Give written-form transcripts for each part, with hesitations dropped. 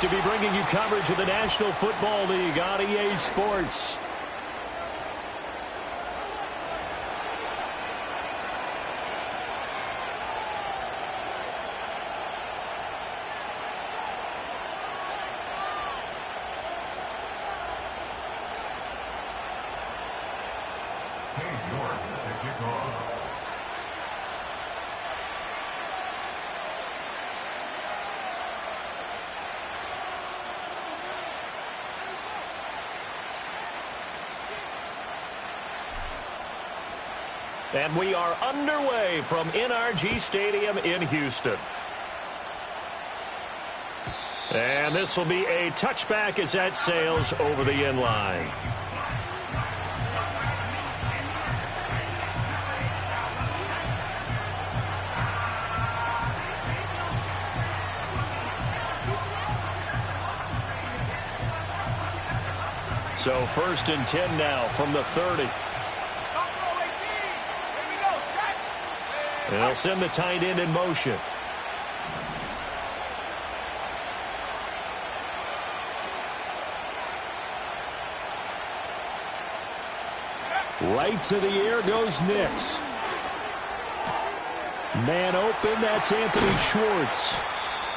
To be bringing you coverage of the National Football League on EA Sports. And we are underway from NRG Stadium in Houston. And this will be a touchback as that sails over the end line. So 1st and 10 now from the 30. They'll send the tight end in motion. Right to the air goes Nix. Man open, that's Anthony Schwartz.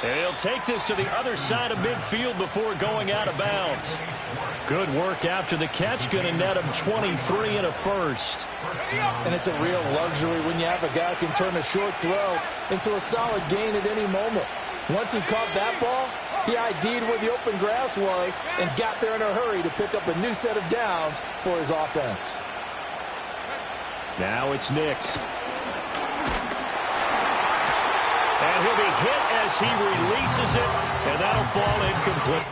And he'll take this to the other side of midfield before going out of bounds. Good work after the catch, going to net him 23 and a first. And it's a real luxury when you have a guy who can turn a short throw into a solid gain at any moment. Once he caught that ball, he ID'd where the open grass was and got there in a hurry to pick up a new set of downs for his offense. Now it's Nix. And he'll be hit as he releases it, and that'll fall incomplete.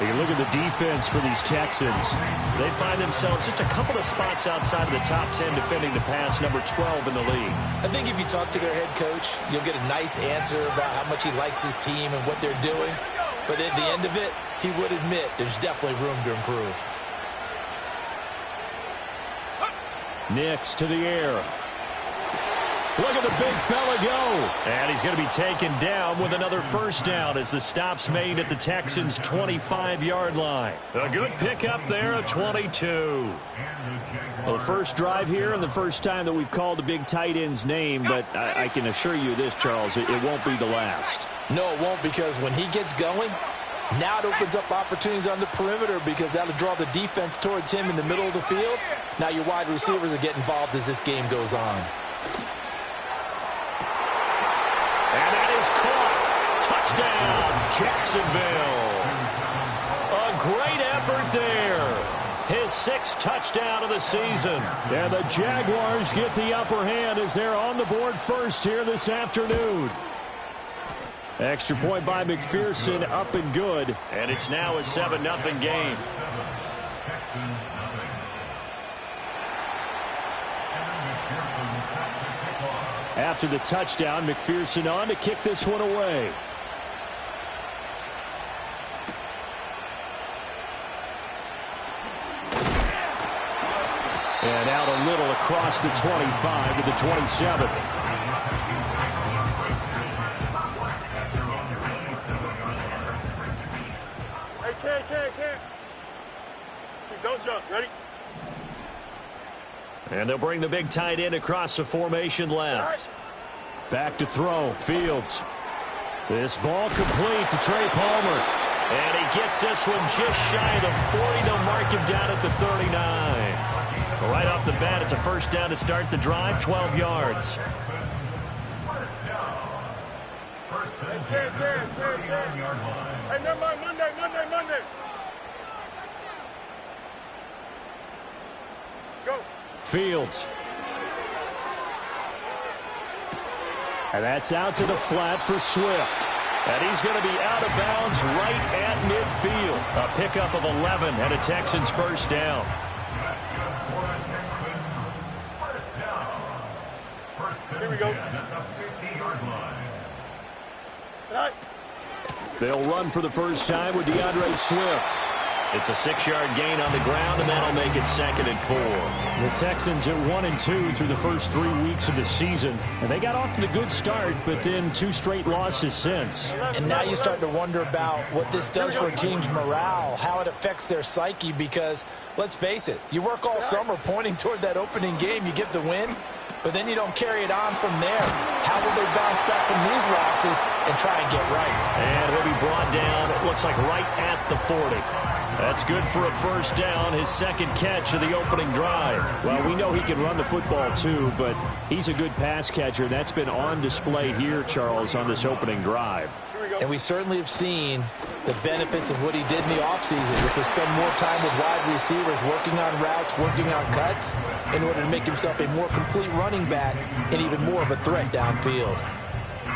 You can look at the defense for these Texans. They find themselves just a couple of spots outside of the top 10 defending the pass, number 12 in the league. I think if you talk to their head coach, you'll get a nice answer about how much he likes his team and what they're doing. But at the end of it, he would admit there's definitely room to improve. Nix to the air. Look at the big fella go. And he's going to be taken down with another first down as the stop's made at the Texans' 25-yard line. A good pickup there, a 22. Well, the first drive here and the first time that we've called a big tight end's name, but I can assure you this, Charles, it won't be the last. No, it won't, because when he gets going, now it opens up opportunities on the perimeter because that'll draw the defense towards him in the middle of the field. Now your wide receivers will get involved as this game goes on. And that is caught. Touchdown, Jacksonville. A great effort there. His 6th touchdown of the season. And the Jaguars get the upper hand as they're on the board first here this afternoon. Extra point by McPherson, up and good. And it's now a 7-0 game. After the touchdown, McPherson on to kick this one away. And out a little across the 25 to the 27. Hey, can't. Don't jump. Ready? And they'll bring the big tight end across the formation left. Back to throw. Fields. This ball complete to Trey Palmer. And he gets this one just shy of the 40. They'll mark him down at the 39. Right off the bat, it's a first down to start the drive, 12 yards. Hey, never mind. Monday. Go. Fields. And that's out to the flat for Swift. And he's going to be out of bounds right at midfield. A pickup of 11 and a Texans first down. Here we go. They'll run for the first time with DeAndre Swift. It's a 6-yard gain on the ground, and that'll make it 2nd and 4. The Texans at 1-2 through the first 3 weeks of the season. And they got off to the good start, but then 2 straight losses since. And now you start to wonder about what this does for a team's morale, how it affects their psyche, because, let's face it, you work all summer pointing toward that opening game, you get the win, but then you don't carry it on from there. How will they bounce back from these losses and try and get right? And he'll be brought down, it looks like right at the 40. That's good for a first down, his 2nd catch of the opening drive. Well, we know he can run the football too, but he's a good pass catcher. That's been on display here, Charles, on this opening drive. And we certainly have seen the benefits of what he did in the offseason, which was spend more time with wide receivers, working on routes, working on cuts, in order to make himself a more complete running back and even more of a threat downfield.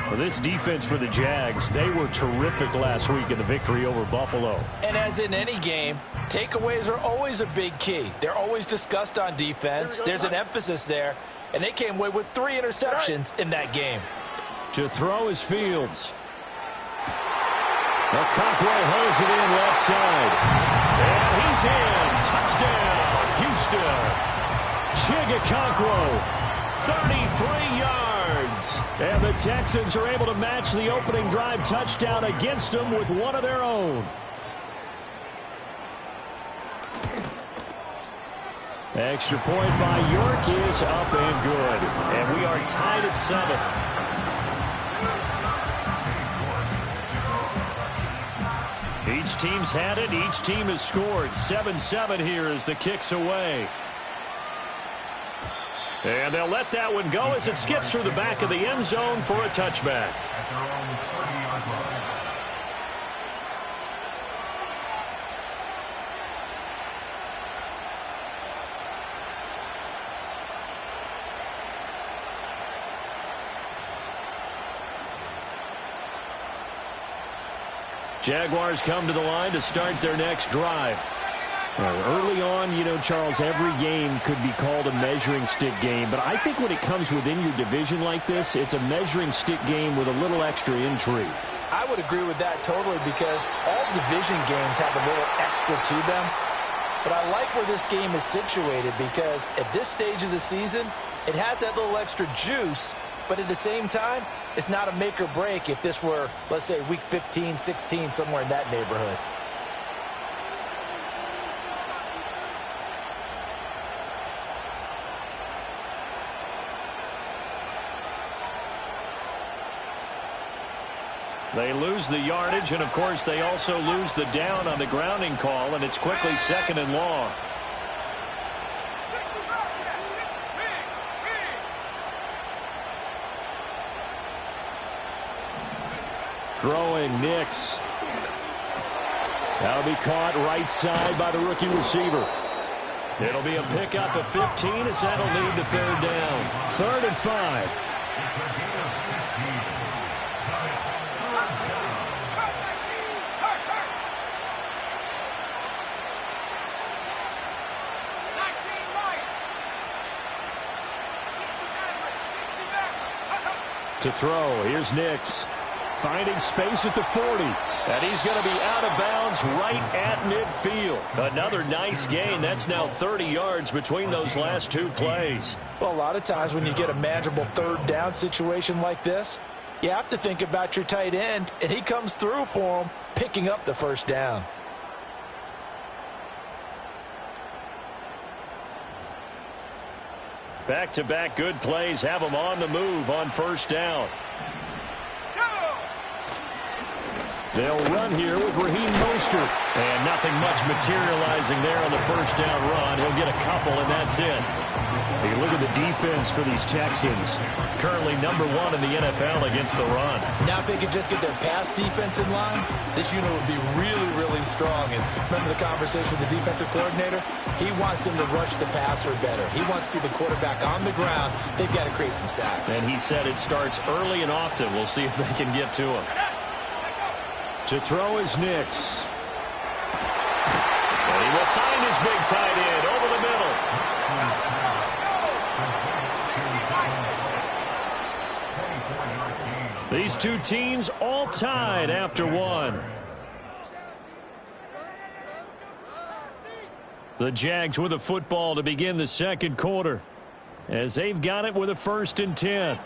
Well, this defense for the Jags, they were terrific last week in the victory over Buffalo. And as in any game, takeaways are always a big key. They're always discussed on defense. There's an emphasis there, and they came away with 3 interceptions in that game. To throw is Fields. Okonkwo holds it in left side. And he's in. Touchdown, Houston. Chig Okonkwo, 33 yards. And the Texans are able to match the opening drive touchdown against them with one of their own. Extra point by York is up and good. And we are tied at 7. Each team's had it. Each team has scored. 7-7 here as the kick's away. And they'll let that one go as it skips through the back of the end zone for a touchback. Jaguars come to the line to start their next drive. Early on, you know, Charles, every game could be called a measuring stick game. But I think when it comes within your division like this, it's a measuring stick game with a little extra intrigue. I would agree with that totally, because all division games have a little extra to them. But I like where this game is situated, because at this stage of the season, it has that little extra juice. But at the same time, it's not a make or break if this were, let's say, week 15, 16, somewhere in that neighborhood. They lose the yardage, and, of course, they also lose the down on the grounding call, and it's quickly 2nd and long. Throwing Nix. That'll be caught right side by the rookie receiver. It'll be a pickup of 15 as that'll lead to 3rd down. 3rd and 5. To throw, here's Nix. Finding space at the 40. And he's going to be out of bounds right at midfield. Another nice gain. That's now 30 yards between those last 2 plays. Well, a lot of times when you get a manageable 3rd down situation like this, you have to think about your tight end, and he comes through for him, picking up the 1st down. Back-to-back good plays have them on the move on 1st down. They'll run here with Raheem Mostert. And nothing much materializing there on the 1st down run. He'll get a couple, and that's it. Hey, look at the defense for these Texans. Currently #1 in the NFL against the run. Now if they could just get their pass defense in line, this unit would be really, really strong. And remember the conversation with the defensive coordinator? He wants them to rush the passer better. He wants to see the quarterback on the ground. They've got to create some sacks. And he said it starts early and often. We'll see if they can get to him. To throw is Nix. And he will find his big tight end over the middle. These two teams all tied after one. The Jags with a football to begin the second quarter, as they've got it with a 1st and 10.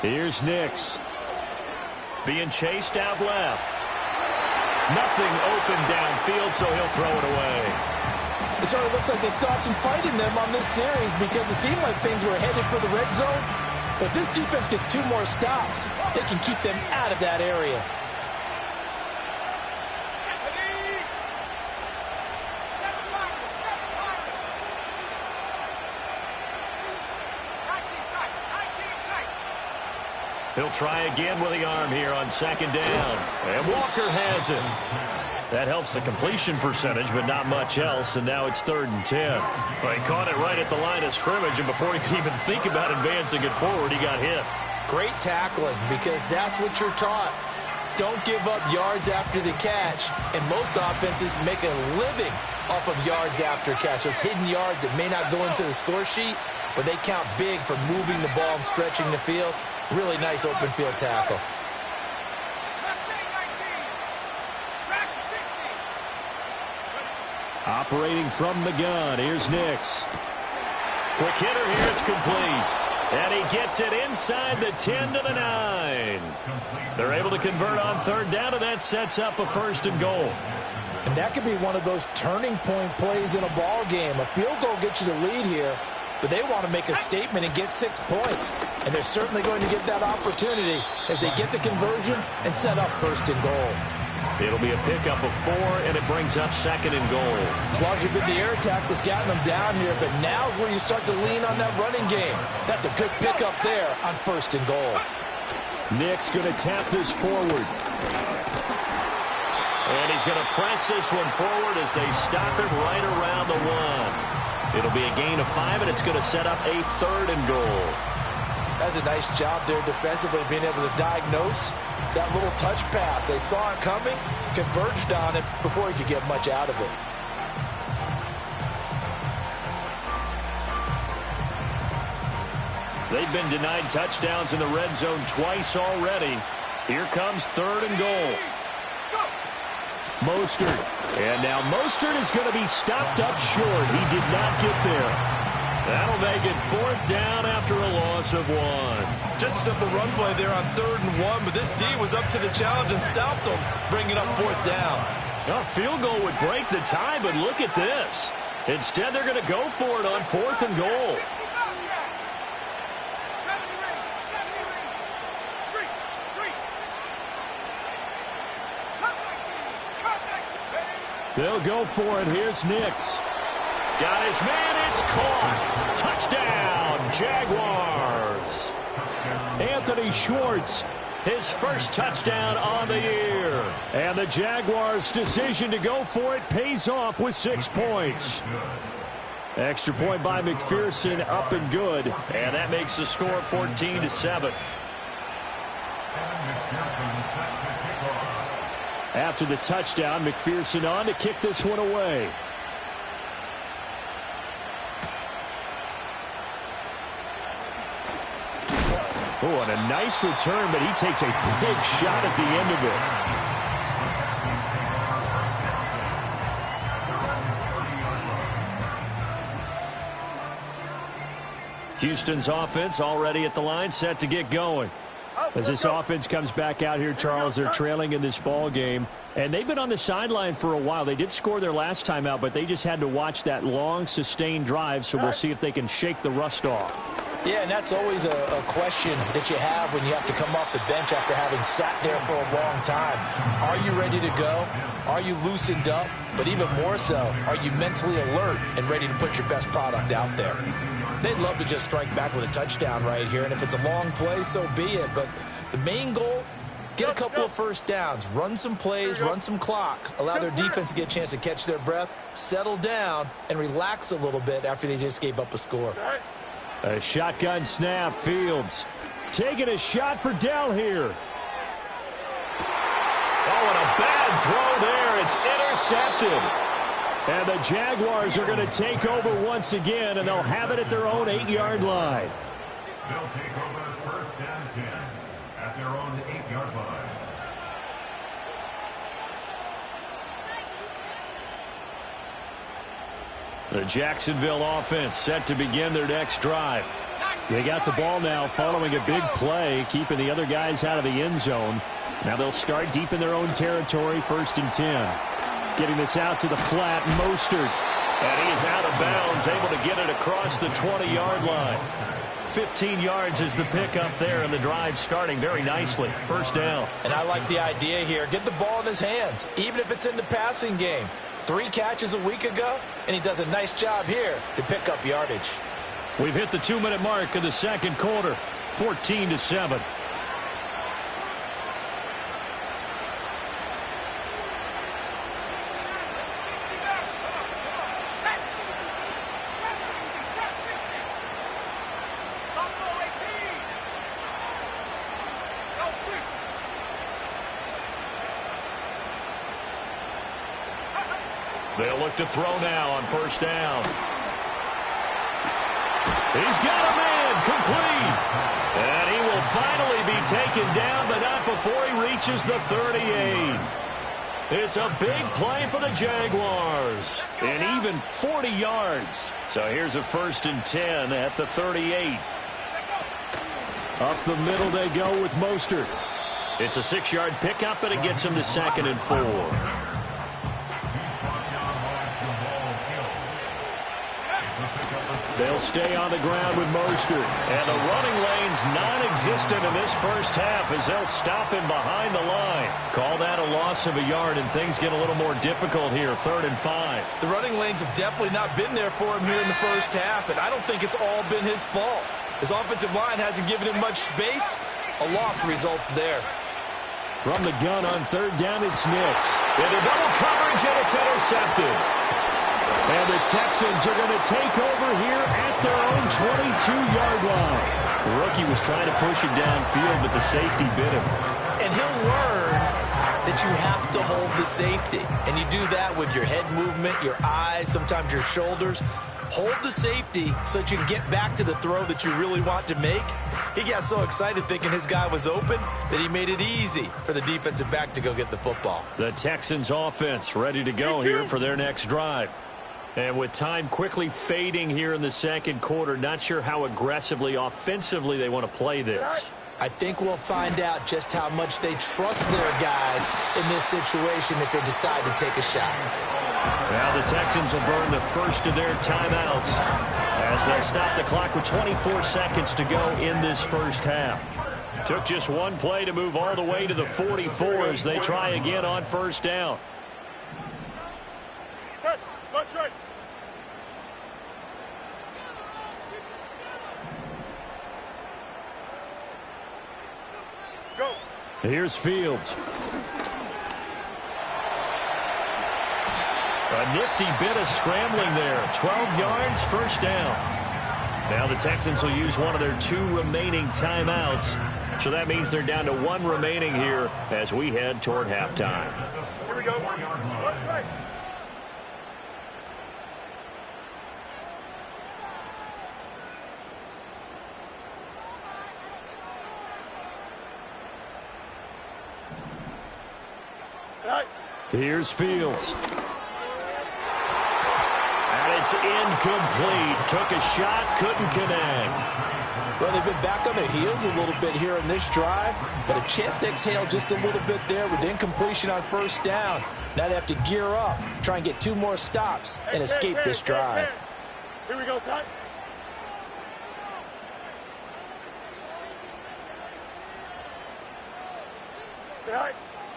Here's Nix. Being chased out left. Nothing open downfield, so he'll throw it away. It sort of looks like they stopped some fight in them on this series because it seemed like things were headed for the red zone. But if this defense gets 2 more stops, they can keep them out of that area. He'll try again with the arm here on 2nd down. And Walker has it. That helps the completion percentage, but not much else, and now it's 3rd and 10. Well, he caught it right at the line of scrimmage, and before he could even think about advancing it forward, he got hit. Great tackling, because that's what you're taught. Don't give up yards after the catch, and most offenses make a living off of yards after catch. Those hidden yards that may not go into the score sheet, but they count big for moving the ball and stretching the field. Really nice open field tackle. Operating from the gun, here's Nix. Quick hitter here, it's complete. And he gets it inside the 10 to the 9. They're able to convert on 3rd down, and that sets up a 1st and goal. And that could be one of those turning point plays in a ball game. A field goal gets you the lead here, but they want to make a statement and get 6 points. And they're certainly going to get that opportunity as they get the conversion and set up 1st and goal. It'll be a pickup of 4, and it brings up 2nd and goal. As long as you've been the air attack that's gotten them down here, but now's where you start to lean on that running game. That's a good pickup there on 1st and goal. Nix going to tap this forward. And he's going to press this one forward as they stop it right around the 1. It'll be a gain of 5, and it's going to set up a 3rd and goal. That's a nice job there defensively, being able to diagnose that little touch pass. They saw it coming, converged on it before he could get much out of it. They've been denied touchdowns in the red zone twice already. Here comes 3rd and goal. Mostert. And now Mostert is going to be stopped up short. He did not get there. That'll make it 4th down after a loss of 1. Just a simple run play there on 3rd and 1, but this D was up to the challenge and stopped him, bringing up 4th down. A field goal would break the tie, but look at this. Instead, they're going to go for it on 4th and goal. They'll go for it. Here's Nix. Got his man. It's caught. Touchdown, Jaguars. Anthony Schwartz. His first touchdown on the year. And the Jaguars' decision to go for it pays off with 6 points. Extra point by McPherson, up and good. And that makes the score 14-7. After the touchdown, McPherson on to kick this one away. Oh, and a nice return, but he takes a big shot at the end of it. Houston's offense already at the line, set to get going. As this offense comes back out here, Charles, they're trailing in this ball game. And they've been on the sideline for a while. They did score their last time out, but they just had to watch that long, sustained drive, so we'll see if they can shake the rust off. Yeah, and that's always a question that you have when you have to come off the bench after having sat there for a long time. Are you ready to go? Are you loosened up? But even more so, are you mentally alert and ready to put your best product out there? They'd love to just strike back with a touchdown right here, and if it's a long play, so be it. But the main goal Get a couple of first downs, run some plays, run some clock, allow their defense to get a chance to catch their breath, settle down, and relax a little bit after they just gave up a score. A shotgun snap. Fields taking a shot for Dell here. Oh, and a bad throw there. It's intercepted. And the Jaguars are going to take over once again, and they'll have it at their own 8-yard line. They'll take over first and 10 at their own 8-yard line. The Jacksonville offense set to begin their next drive. They got the ball now following a big play, keeping the other guys out of the end zone. Now they'll start deep in their own territory, 1st and 10. Getting this out to the flat, Mostert. And he is out of bounds, able to get it across the 20-yard line. 15 yards is the pickup there, and the drive starting very nicely. First down. And I like the idea here. Get the ball in his hands, even if it's in the passing game. 3 catches a week ago, and he does a nice job here to pick up yardage. We've hit the 2-minute mark of the second quarter, 14-7. They'll look to throw now on first down. He's got a man complete. And he will finally be taken down, but not before he reaches the 38. It's a big play for the Jaguars. And even 40 yards. So here's a 1st and 10 at the 38. Up the middle they go with Mostert. It's a 6-yard pickup, and it gets him to 2nd and 4. They'll stay on the ground with Mostert. And the running lane's non-existent in this first half as they'll stop him behind the line. Call that a loss of a yard, and things get a little more difficult here, 3rd and 5. The running lanes have definitely not been there for him here in the first half, and I don't think it's all been his fault. His offensive line hasn't given him much space. A loss results there. From the gun on 3rd down, it's Nix. Into double coverage, and it's intercepted. And the Texans are going to take over here at their own 22-yard line. The rookie was trying to push it downfield, but the safety bit him. And he'll learn that you have to hold the safety. And you do that with your head movement, your eyes, sometimes your shoulders. Hold the safety so that you can get back to the throw that you really want to make. He got so excited thinking his guy was open that he made it easy for the defensive back to go get the football. The Texans offense ready to go here for their next drive. And with time quickly fading here in the second quarter, not sure how aggressively, offensively they want to play this. I think we'll find out just how much they trust their guys in this situation if they decide to take a shot. Now the Texans will burn the first of their timeouts as they'll stop the clock with 24 seconds to go in this first half. Took just one play to move all the way to the 44 as they try again on first down. Watch right. Go. Here's Fields. A nifty bit of scrambling there. 12 yards, first down. Now the Texans will use one of their 2 remaining timeouts. So that means they're down to 1 remaining here as we head toward halftime. Here we go. Watch right. Here's Fields. And it's incomplete. Took a shot, couldn't connect. Well, they've been back on their heels a little bit here in this drive, but a chance to exhale just a little bit there with incompletion on first down. Now they have to gear up, try and get 2 more stops, and escape this drive. Here we go, son.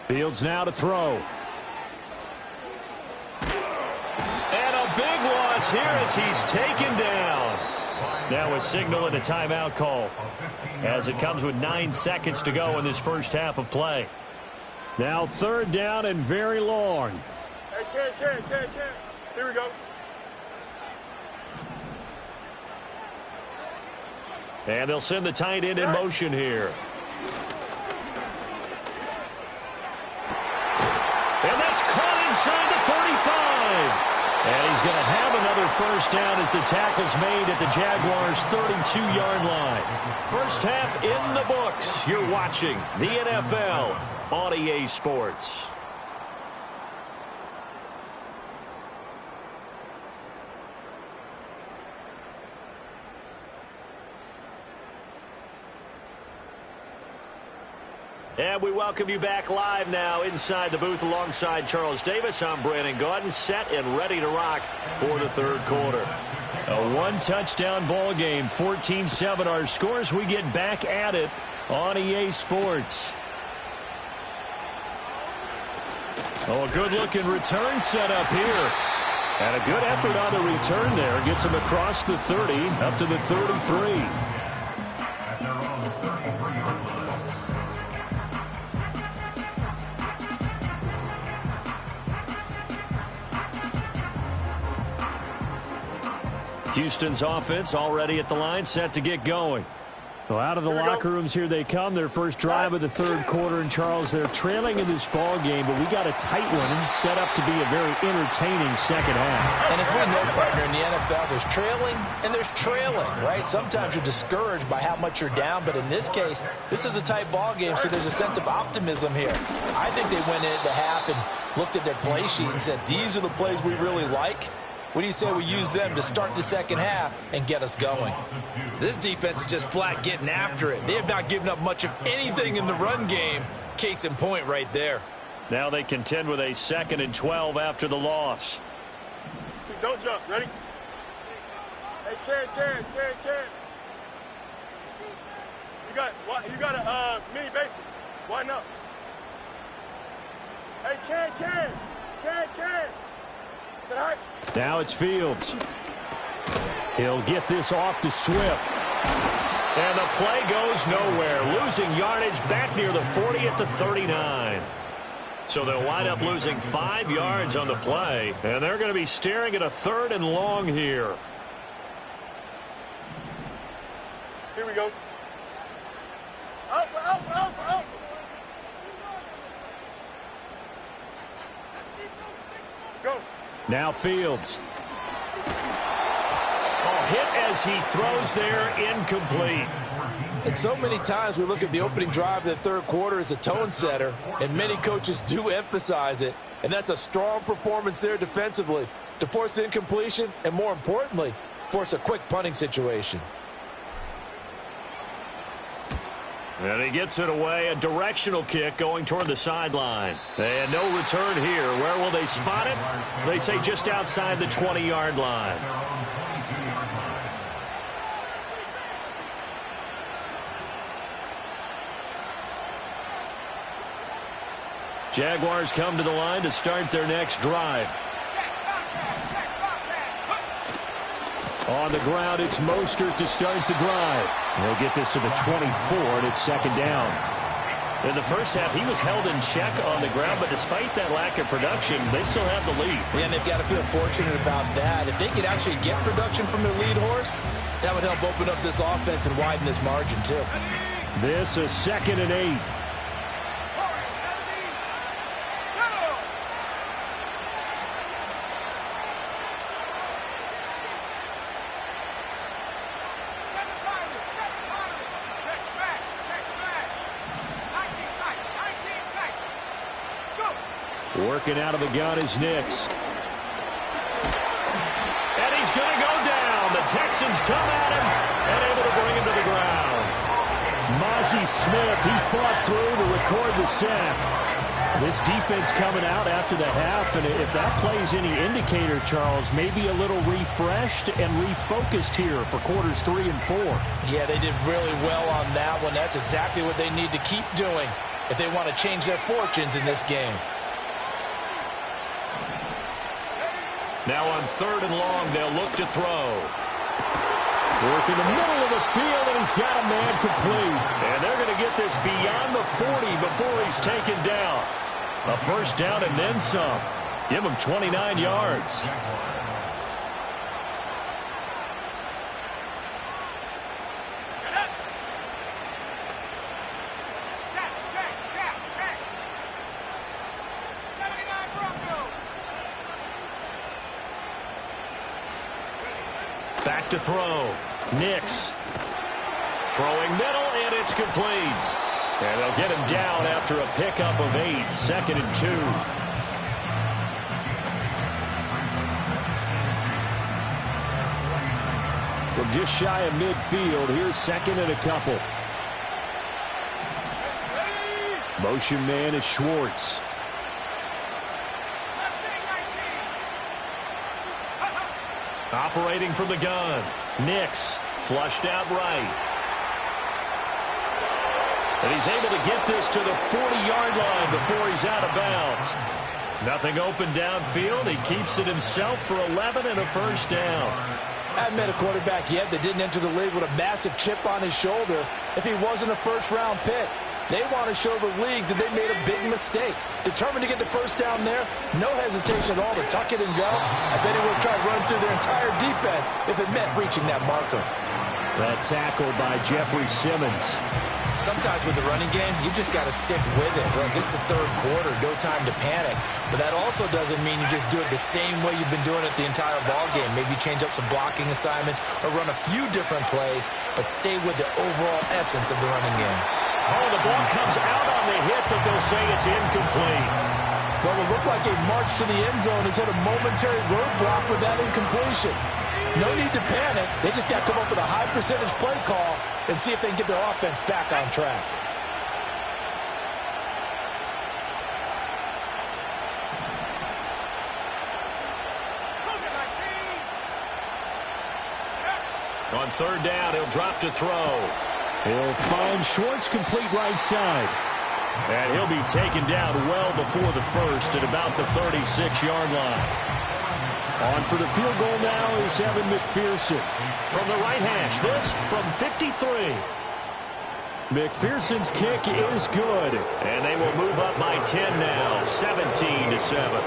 Fields now to throw. And a big loss here as he's taken down. Now a signal and a timeout call as it comes with 9 seconds to go in this first half of play. Now third down and very long. Hey, Ken. Here we go. And they'll send the tight end in motion here. And that's caught inside the 35. And he's going to have another first down as the tackle's made at the Jaguars' 32-yard line. First half in the books. You're watching the NFL on EA Sports. And we welcome you back live now inside the booth alongside Charles Davis. I'm Brandon Gaudin, set and ready to rock for the third quarter. A one-touchdown ball game, 14-7 our scores. We get back at it on EA Sports. Oh, a good-looking return set up here. And a good effort on the return there. Gets him across the 30, up to the 33. At their own 33-yard line. Houston's offense already at the line, set to get going. Well, out of the locker rooms here they come. Their first drive of the third quarter. And, Charles, they're trailing in this ball game, but we got a tight one set up to be a very entertaining second half. And as we know, partner, in the NFL, there's trailing and there's trailing, right? Sometimes you're discouraged by how much you're down, but in this case, this is a tight ball game, so there's a sense of optimism here. I think they went into the half and looked at their play sheet and said, these are the plays we really like. What do you say we use them to start the second half and get us going? This defense is just flat getting after it. They have not given up much of anything in the run game. Case in point right there. Now they contend with a 2nd and 12 after the loss. Don't jump. Ready? Hey, Ken. You got a mini basement. Why not? Hey, Ken. Say hi. Now it's Fields. He'll get this off to Swift. And the play goes nowhere. Losing yardage back near the 40 at the 39. So they'll wind up losing 5 yards on the play. And they're going to be staring at a 3rd and long here. Here we go. Out. Go. Now Fields. Hit as he throws there, incomplete. And so many times we look at the opening drive of the third quarter as a tone setter, and many coaches do emphasize it. And that's a strong performance there defensively to force incompletion and, more importantly, force a quick punting situation. And he gets it away, a directional kick going toward the sideline. And no return here. Where will they spot it? They say just outside the 20-yard line. Jaguars come to the line to start their next drive. On the ground, it's Mostert to start the drive. They'll get this to the 24, and it's 2nd down. In the first half, he was held in check on the ground, but despite that lack of production, they still have the lead. Yeah, and they've got to feel fortunate about that. If they could actually get production from their lead horse, that would help open up this offense and widen this margin, too. This is 2nd and 8. Working out of the gun is Nix. And he's going to go down. The Texans come at him and able to bring him to the ground. Mozzie Smith, he fought through to record the sack. This defense coming out after the half, and if that plays any indicator, Charles, maybe a little refreshed and refocused here for quarters 3 and 4. Yeah, they did really well on that one. That's exactly what they need to keep doing if they want to change their fortunes in this game. Now on 3rd and long, they'll look to throw. Working the middle of the field, and he's got a man complete. And they're going to get this beyond the 40 before he's taken down. A first down and then some. Give him 29 yards. Back to throw. Nix. Throwing middle, and it's complete. And they'll get him down after a pickup of 8. 2nd and 2. From just shy of midfield, here's 2nd and a couple. Motion man is Schwartz. Operating from the gun. Nix flushed out right. And he's able to get this to the 40-yard line before he's out of bounds. Nothing open downfield. He keeps it himself for 11 and a first down. I haven't met a quarterback yet that didn't enter the league with a massive chip on his shoulder if he wasn't a first-round pick. They want to show the league that they made a big mistake. Determined to get the first down there, no hesitation at all to tuck it and go. I bet he would have tried to run through their entire defense if it meant reaching that marker. That tackle by Jeffrey Simmons. Sometimes with the running game, you just got to stick with it. Look, it's the third quarter, no time to panic. But that also doesn't mean you just do it the same way you've been doing it the entire ball game. Maybe change up some blocking assignments or run a few different plays, but stay with the overall essence of the running game. Oh, the ball comes out on the hit, but they'll say it's incomplete. Well, it looked like a march to the end zone has hit a momentary roadblock with that incompletion. No need to panic. They just got to come up with a high percentage play call and see if they can get their offense back on track. On third down, he'll drop to throw. He'll find Schwartz complete right side. And he'll be taken down well before the first at about the 36-yard line. On for the field goal now is Evan McPherson. From the right hash, this from 53. McPherson's kick is good. And they will move up by 10 now, 17-7.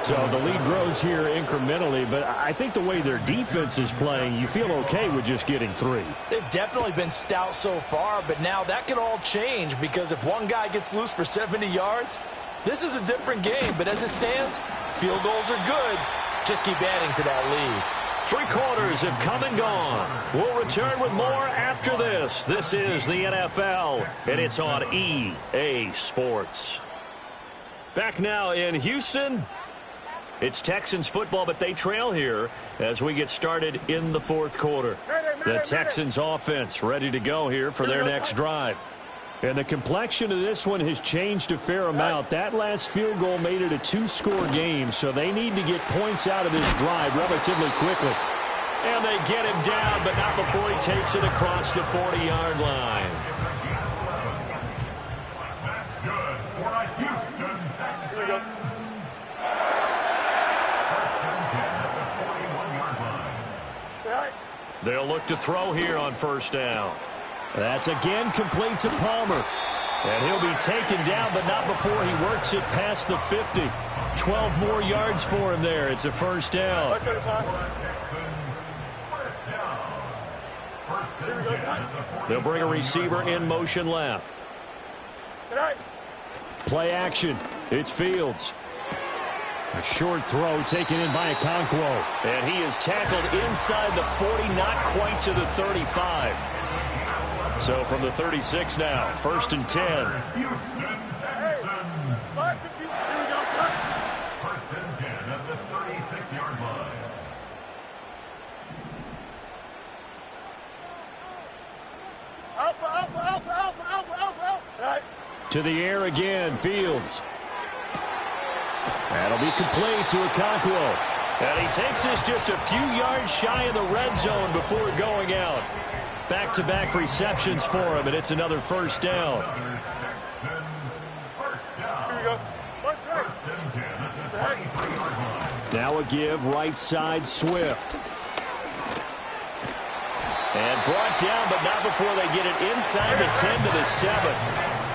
So the lead grows here incrementally, but I think the way their defense is playing, you feel okay with just getting 3. They've definitely been stout so far, but now that can all change because if one guy gets loose for 70 yards, this is a different game. But as it stands, field goals are good. Just keep adding to that lead. 3 quarters have come and gone. We'll return with more after this. This is the NFL, and it's on EA Sports. Back now in Houston. It's Texans football, but they trail here as we get started in the fourth quarter. The Texans offense ready to go here for their next drive. And the complexion of this one has changed a fair amount. That last field goal made it a 2-score game, so they need to get points out of this drive relatively quickly. And they get him down, but not before he takes it across the 40-yard line. That's good for a Houston Texans. They'll look to throw here on first down. That's again complete to Palmer. And he'll be taken down, but not before he works it past the 50. 12 more yards for him there. It's a first down. They'll bring a receiver in motion left. Play action. It's Fields. A short throw taken in by Okonkwo. And he is tackled inside the 40, not quite to the 35. So from the 36 now, 1st and 10. Houston Texans. First and 10 at the 36-yard line. To the air again, Fields. That'll be complete to Okonkwo. And he takes this just a few yards shy of the red zone before going out. Back-to-back receptions for him, and it's another first down. Now a give right side Swift. And brought down, but not before they get it inside the 10 to the 7.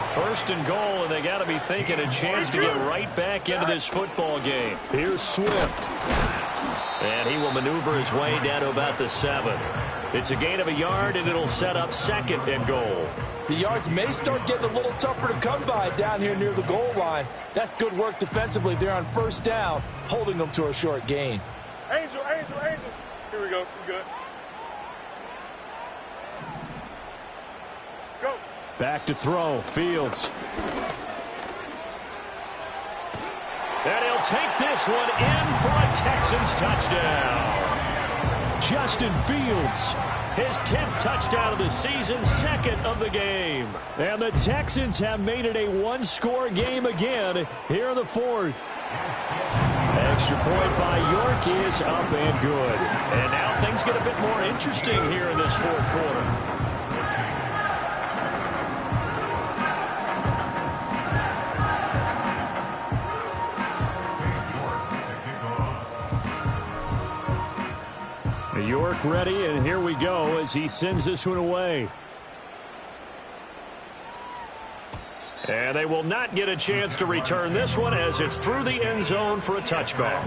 First and goal, and they got to be thinking a chance to get right back into this football game. Here's Swift. And he will maneuver his way down to about the 7. It's a gain of a yard, and it'll set up second and goal. The yards may start getting a little tougher to come by down here near the goal line. That's good work defensively. They're on first down, holding them to a short gain. Angel, Angel, Angel. Here we go. We good. Go. Back to throw. Fields. And he'll take this one in for a Texans touchdown. Justin Fields. His 10th touchdown of the season, second of the game. And the Texans have made it a one-score game again here in the fourth. Extra point by York is up and good. And now things get a bit more interesting here in this fourth quarter. York ready, and here we go as he sends this one away. And they will not get a chance to return this one as it's through the end zone for a touchback.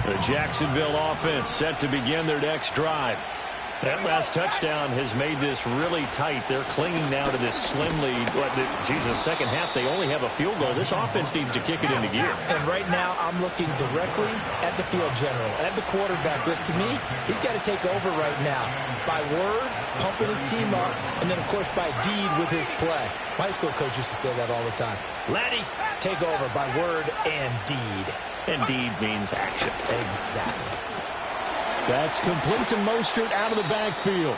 The Jacksonville offense set to begin their next drive. That last touchdown has made this really tight. They're clinging now to this slim lead. Second half, they only have a field goal. This offense needs to kick it into gear. And right now, I'm looking directly at the field general, at the quarterback. Because to me, he's got to take over right now. By word, pumping his team up, and then, of course, by deed with his play. My high school coach used to say that all the time. Laddie, take over by word and deed. And deed means action. Exactly. That's complete to Mostert out of the backfield.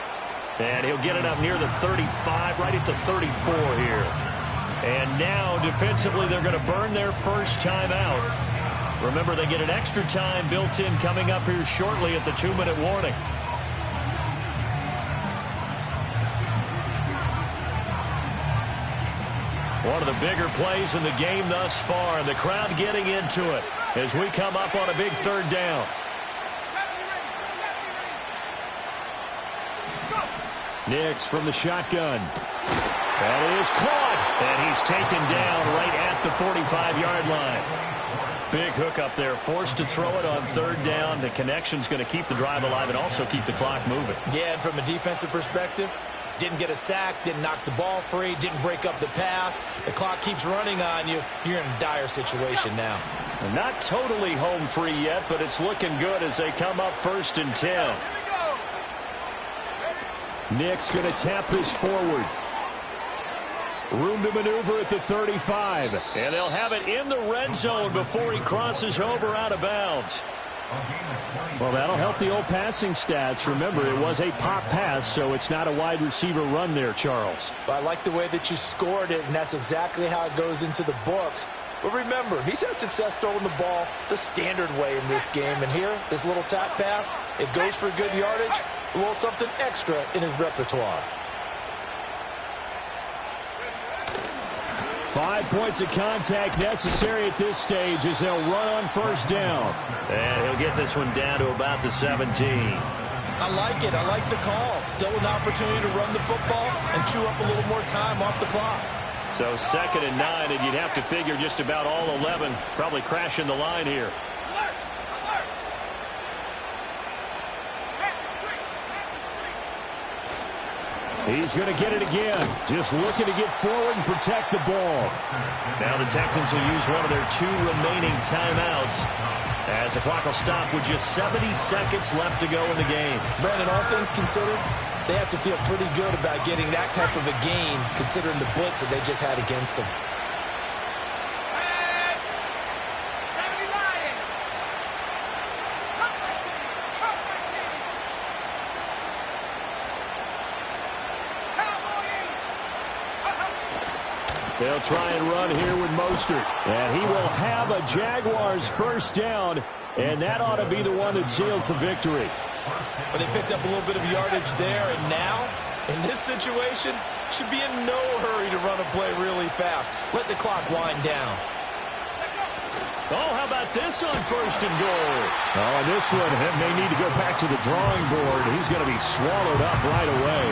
And he'll get it up near the 35, right at the 34 here. And now, defensively, they're going to burn their first time out. Remember, they get an extra time built in coming up here shortly at the 2-minute warning. One of the bigger plays in the game thus far, and the crowd getting into it as we come up on a big third down. Nix from the shotgun. That is caught. And he's taken down right at the 45-yard line. Big hook up there, forced to throw it on third down. The connection's going to keep the drive alive and also keep the clock moving. Yeah, and from a defensive perspective, didn't get a sack, didn't knock the ball free, didn't break up the pass. The clock keeps running on you. You're in a dire situation now. Not totally home free yet, but it's looking good as they come up 1st and 10. Nick's going to tap this forward. Room to maneuver at the 35. And they'll have it in the red zone before he crosses over out of bounds. Well, that'll help the old passing stats. Remember, it was a pop pass, so it's not a wide receiver run there, Charles. Well, I like the way that you scored it, and that's exactly how it goes into the books. But remember, he's had success throwing the ball the standard way in this game. And here, this little tap pass, it goes for good yardage, a little something extra in his repertoire. 5 points of contact necessary at this stage as they'll run on first down. And he'll get this one down to about the 17. I like it. I like the call. Still an opportunity to run the football and chew up a little more time off the clock. So 2nd and 9, and you'd have to figure just about all 11 probably crashing the line here. He's going to get it again. Just looking to get forward and protect the ball. Now the Texans will use one of their 2 remaining timeouts as the clock will stop with just 70 seconds left to go in the game. Brandon, all things considered, they have to feel pretty good about getting that type of a gain considering the blitz that they just had against them. They'll try and run here with Mostert. And he will have a Jaguars first down And that ought to be the one that seals the victory. But they picked up a little bit of yardage there, and now, in this situation, should be in no hurry to run a play really fast. Let the clock wind down. Oh, how about this on 1st and goal? Oh, and this one may need to go back to the drawing board. He's going to be swallowed up right away.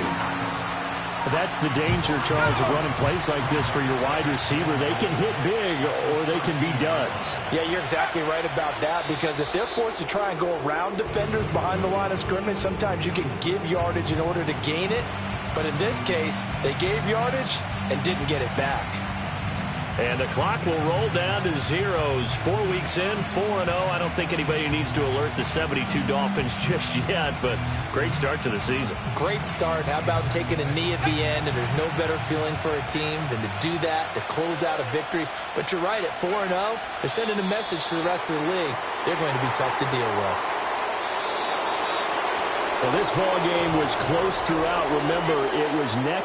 That's the danger, Charles, of running plays like this for your wide receiver. They can hit big or they can be duds. Yeah, you're exactly right about that, because if they're forced to try and go around defenders behind the line of scrimmage, sometimes you can give yardage in order to gain it. But in this case, they gave yardage and didn't get it back. And the clock will roll down to zeros. 4 weeks in, 4-0. I don't think anybody needs to alert the 72 Dolphins just yet, but great start to the season. Great start. How about taking a knee at the end? And there's no better feeling for a team than to do that, to close out a victory. But you're right, at 4-0, they're sending a message to the rest of the league. They're going to be tough to deal with. Well, this ball game was close throughout. Remember, it was neck and